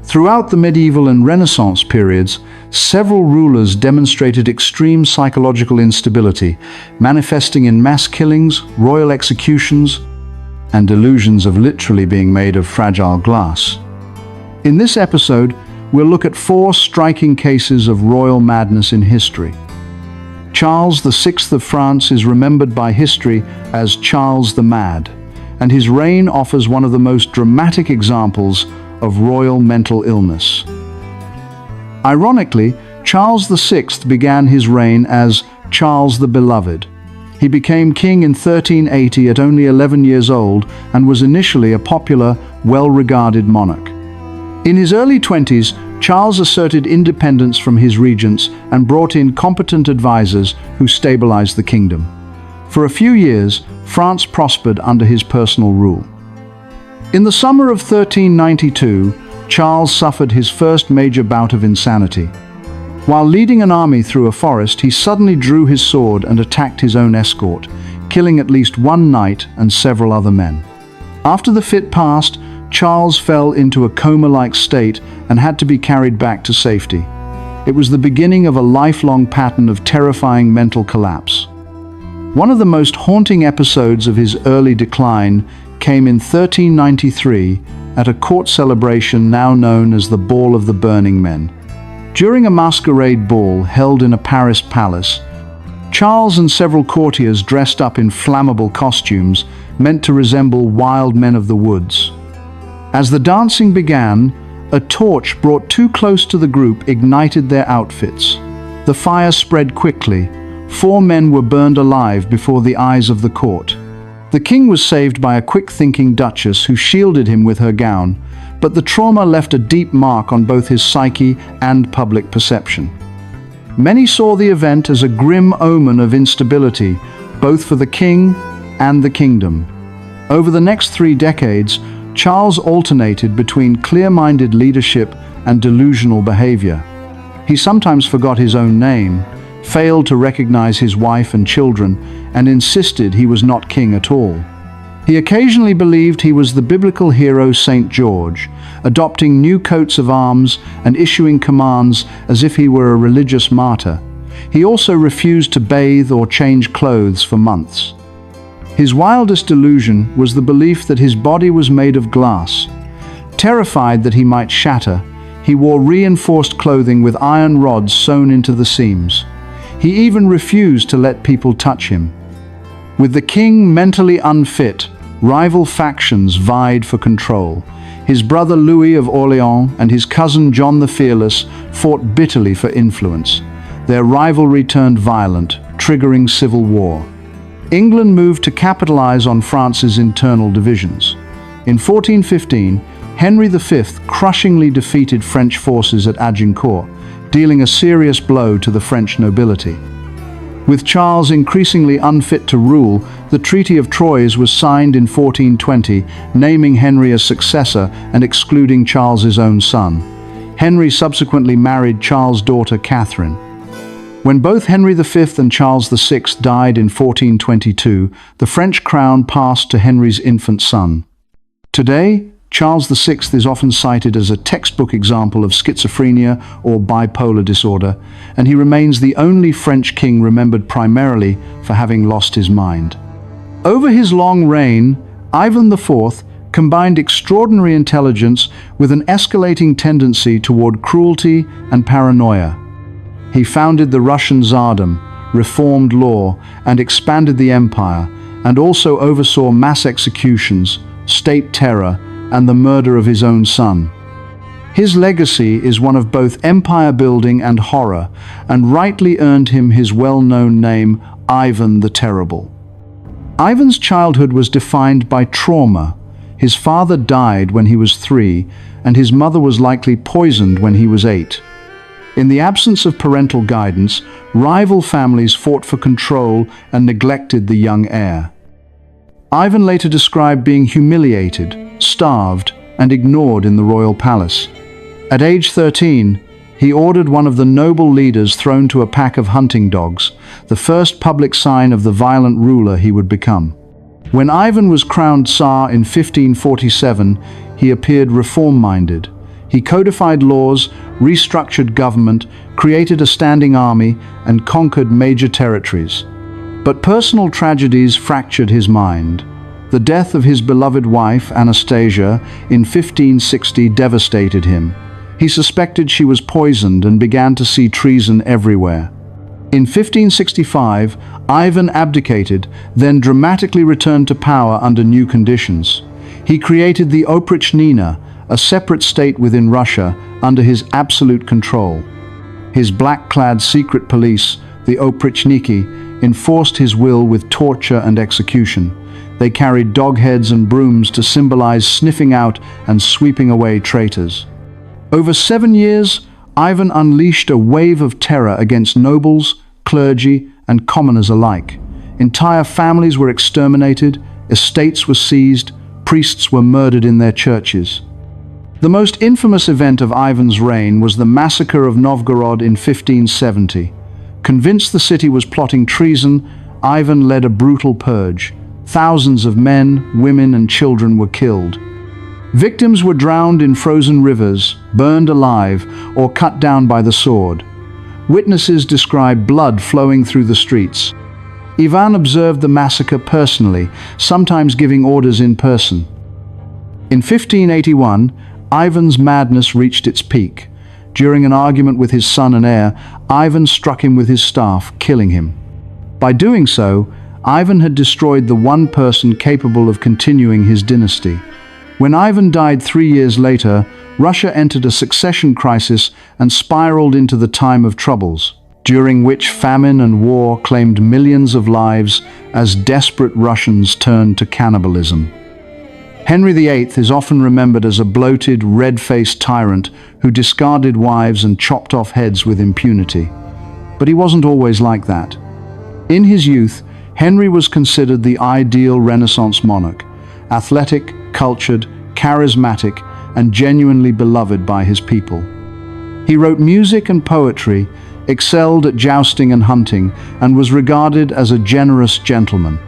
Throughout the medieval and Renaissance periods, several rulers demonstrated extreme psychological instability, manifesting in mass killings, royal executions, and delusions of literally being made of fragile glass. In this episode, we'll look at 4 striking cases of royal madness in history. Charles VI of France is remembered by history as Charles the Mad, and his reign offers one of the most dramatic examples of royal mental illness. Ironically, Charles VI began his reign as Charles the Beloved. He became king in 1380 at only 11 years old and was initially a popular, well-regarded monarch. In his early 20s, Charles asserted independence from his regents and brought in competent advisors who stabilized the kingdom. For a few years, France prospered under his personal rule. In the summer of 1392, Charles suffered his first major bout of insanity. While leading an army through a forest, he suddenly drew his sword and attacked his own escort, killing at least one knight and several other men. After the fit passed, Charles fell into a coma-like state and had to be carried back to safety. It was the beginning of a lifelong pattern of terrifying mental collapse. One of the most haunting episodes of his early decline came in 1393 at a court celebration now known as the Ball of the Burning Men. During a masquerade ball held in a Paris palace, Charles and several courtiers dressed up in flammable costumes meant to resemble wild men of the woods. As the dancing began, a torch brought too close to the group ignited their outfits. The fire spread quickly. 4 men were burned alive before the eyes of the court. The king was saved by a quick-thinking duchess who shielded him with her gown, but the trauma left a deep mark on both his psyche and public perception. Many saw the event as a grim omen of instability, both for the king and the kingdom. Over the next 3 decades, Charles alternated between clear-minded leadership and delusional behavior. He sometimes forgot his own name, failed to recognize his wife and children, and insisted he was not king at all. He occasionally believed he was the biblical hero St. George, adopting new coats of arms and issuing commands as if he were a religious martyr. He also refused to bathe or change clothes for months. His wildest delusion was the belief that his body was made of glass. Terrified that he might shatter, he wore reinforced clothing with iron rods sewn into the seams. He even refused to let people touch him. With the king mentally unfit, rival factions vied for control. His brother Louis of Orléans and his cousin John the Fearless fought bitterly for influence. Their rivalry turned violent, triggering civil war. England moved to capitalize on France's internal divisions. In 1415, Henry V crushingly defeated French forces at Agincourt, dealing a serious blow to the French nobility. With Charles increasingly unfit to rule, the Treaty of Troyes was signed in 1420, naming Henry as successor and excluding Charles's own son. Henry subsequently married Charles' daughter Catherine. When both Henry V and Charles VI died in 1422, the French crown passed to Henry's infant son. Today, Charles VI is often cited as a textbook example of schizophrenia or bipolar disorder, and he remains the only French king remembered primarily for having lost his mind. Over his long reign, Ivan IV combined extraordinary intelligence with an escalating tendency toward cruelty and paranoia. He founded the Russian Tsardom, reformed law, and expanded the empire, and also oversaw mass executions, state terror, and the murder of his own son. His legacy is one of both empire building and horror, and rightly earned him his well-known name, Ivan the Terrible. Ivan's childhood was defined by trauma. His father died when he was 3, and his mother was likely poisoned when he was 8. In the absence of parental guidance, rival families fought for control and neglected the young heir. Ivan later described being humiliated, starved, and ignored in the royal palace. At age 13, he ordered one of the noble leaders thrown to a pack of hunting dogs, the first public sign of the violent ruler he would become. When Ivan was crowned Tsar in 1547, he appeared reform-minded. He codified laws, restructured government, created a standing army, and conquered major territories. But personal tragedies fractured his mind. The death of his beloved wife, Anastasia, in 1560 devastated him. He suspected she was poisoned and began to see treason everywhere. In 1565, Ivan abdicated, then dramatically returned to power under new conditions. He created the Oprichnina, a separate state within Russia, under his absolute control. His black-clad secret police, the Oprichniki, enforced his will with torture and execution. They carried dog heads and brooms to symbolize sniffing out and sweeping away traitors. Over 7 years, Ivan unleashed a wave of terror against nobles, clergy, and commoners alike. Entire families were exterminated, estates were seized, priests were murdered in their churches. The most infamous event of Ivan's reign was the massacre of Novgorod in 1570. Convinced the city was plotting treason, Ivan led a brutal purge. Thousands of men, women, and children were killed. Victims were drowned in frozen rivers, burned alive, or cut down by the sword. Witnesses describe blood flowing through the streets. Ivan observed the massacre personally, sometimes giving orders in person. In 1581, Ivan's madness reached its peak. During an argument with his son and heir, Ivan struck him with his staff, killing him. By doing so, Ivan had destroyed the one person capable of continuing his dynasty. When Ivan died 3 years later, Russia entered a succession crisis and spiraled into the time of troubles, during which famine and war claimed millions of lives as desperate Russians turned to cannibalism. Henry VIII is often remembered as a bloated, red-faced tyrant who discarded wives and chopped off heads with impunity. But he wasn't always like that. In his youth, Henry was considered the ideal Renaissance monarch, athletic, cultured, charismatic, and genuinely beloved by his people. He wrote music and poetry, excelled at jousting and hunting, and was regarded as a generous gentleman.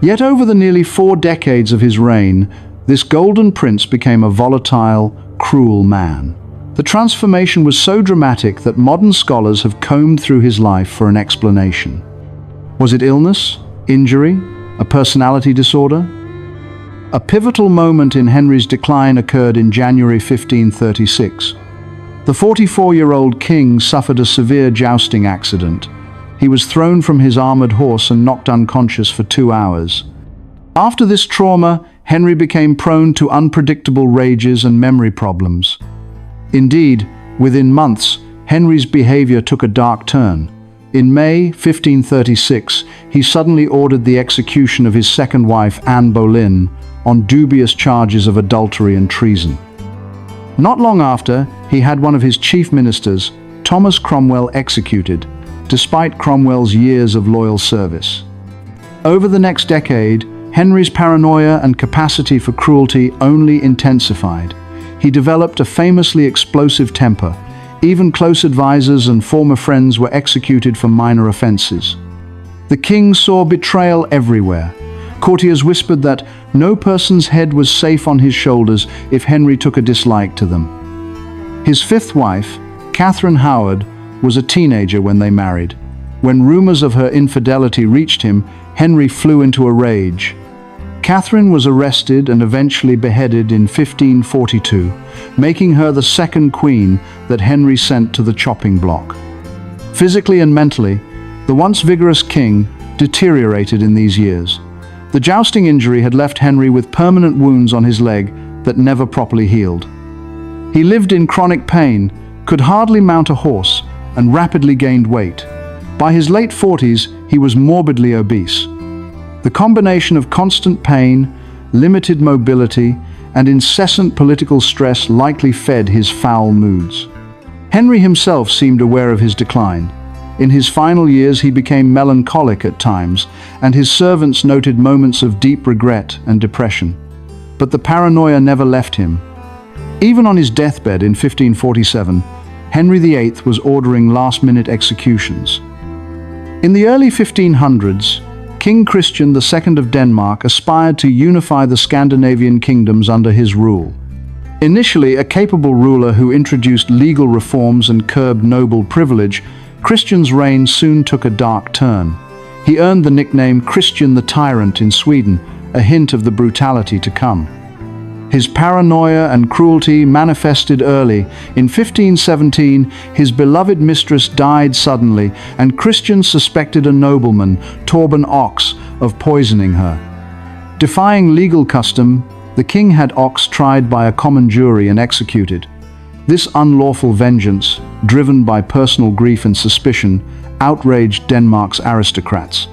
Yet over the nearly 4 decades of his reign, this golden prince became a volatile, cruel man. The transformation was so dramatic that modern scholars have combed through his life for an explanation. Was it illness, injury, a personality disorder? A pivotal moment in Henry's decline occurred in January 1536. The 44-year-old king suffered a severe jousting accident. He was thrown from his armored horse and knocked unconscious for 2 hours. After this trauma, Henry became prone to unpredictable rages and memory problems. Indeed, within months, Henry's behavior took a dark turn. In May 1536, he suddenly ordered the execution of his second wife, Anne Boleyn, on dubious charges of adultery and treason. Not long after, he had one of his chief ministers, Thomas Cromwell, executed, despite Cromwell's years of loyal service. Over the next decade, Henry's paranoia and capacity for cruelty only intensified. He developed a famously explosive temper. Even close advisors and former friends were executed for minor offenses. The king saw betrayal everywhere. Courtiers whispered that no person's head was safe on his shoulders if Henry took a dislike to them. His fifth wife, Catherine Howard, was a teenager when they married. When rumors of her infidelity reached him, Henry flew into a rage. Catherine was arrested and eventually beheaded in 1542, making her the second queen that Henry sent to the chopping block. Physically and mentally, the once vigorous king deteriorated in these years. The jousting injury had left Henry with permanent wounds on his leg that never properly healed. He lived in chronic pain, could hardly mount a horse, and rapidly gained weight. By his late 40s, he was morbidly obese. The combination of constant pain, limited mobility, and incessant political stress likely fed his foul moods. Henry himself seemed aware of his decline. In his final years, he became melancholic at times, and his servants noted moments of deep regret and depression. But the paranoia never left him. Even on his deathbed in 1547, Henry VIII was ordering last-minute executions. In the early 1500s, King Christian II of Denmark aspired to unify the Scandinavian kingdoms under his rule. Initially a capable ruler who introduced legal reforms and curbed noble privilege, Christian's reign soon took a dark turn. He earned the nickname Christian the Tyrant in Sweden, a hint of the brutality to come. His paranoia and cruelty manifested early. In 1517, his beloved mistress died suddenly, and Christian suspected a nobleman, Torben Ox, of poisoning her. Defying legal custom, the king had Ox tried by a common jury and executed. This unlawful vengeance, driven by personal grief and suspicion, outraged Denmark's aristocrats.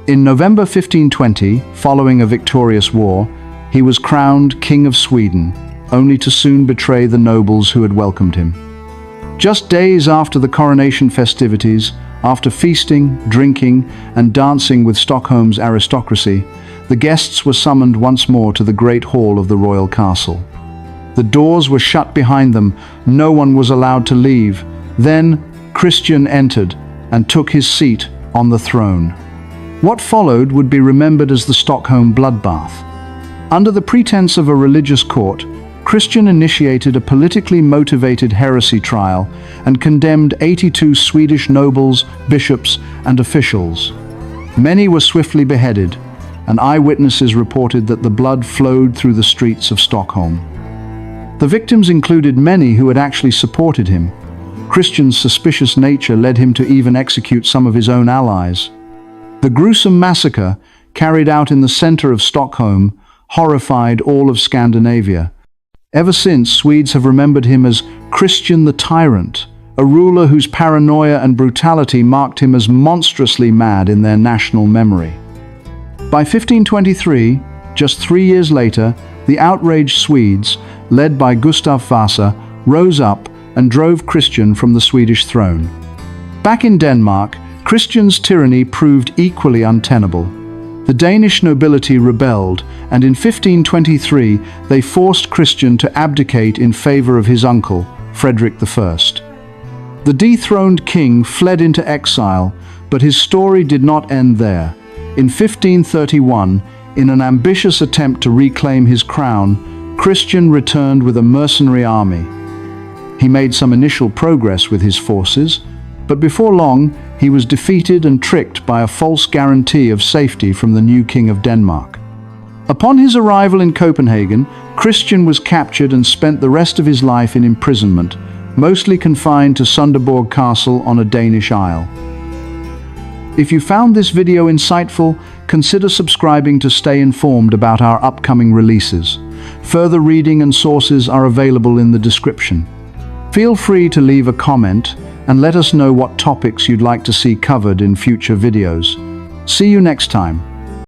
In November 1520, following a victorious war, he was crowned King of Sweden, only to soon betray the nobles who had welcomed him. Just days after the coronation festivities, after feasting, drinking, and dancing with Stockholm's aristocracy, the guests were summoned once more to the great hall of the royal castle. The doors were shut behind them, no one was allowed to leave. Then Christian entered and took his seat on the throne. What followed would be remembered as the Stockholm Bloodbath. Under the pretense of a religious court, Christian initiated a politically motivated heresy trial and condemned 82 Swedish nobles, bishops, and officials. Many were swiftly beheaded, and eyewitnesses reported that the blood flowed through the streets of Stockholm. The victims included many who had actually supported him. Christian's suspicious nature led him to even execute some of his own allies. The gruesome massacre, carried out in the center of Stockholm, horrified all of Scandinavia. Ever since, Swedes have remembered him as Christian the Tyrant, a ruler whose paranoia and brutality marked him as monstrously mad in their national memory. By 1523, just 3 years later, the outraged Swedes, led by Gustav Vasa, rose up and drove Christian from the Swedish throne. Back in Denmark, Christian's tyranny proved equally untenable. The Danish nobility rebelled, and in 1523 they forced Christian to abdicate in favor of his uncle, Frederick I. The dethroned king fled into exile, but his story did not end there. In 1531, in an ambitious attempt to reclaim his crown, Christian returned with a mercenary army. He made some initial progress with his forces, but before long, he was defeated and tricked by a false guarantee of safety from the new king of Denmark. Upon his arrival in Copenhagen, Christian was captured and spent the rest of his life in imprisonment, mostly confined to Sunderborg Castle on a Danish isle. If you found this video insightful, consider subscribing to stay informed about our upcoming releases. Further reading and sources are available in the description. Feel free to leave a comment and let us know what topics you'd like to see covered in future videos. See you next time.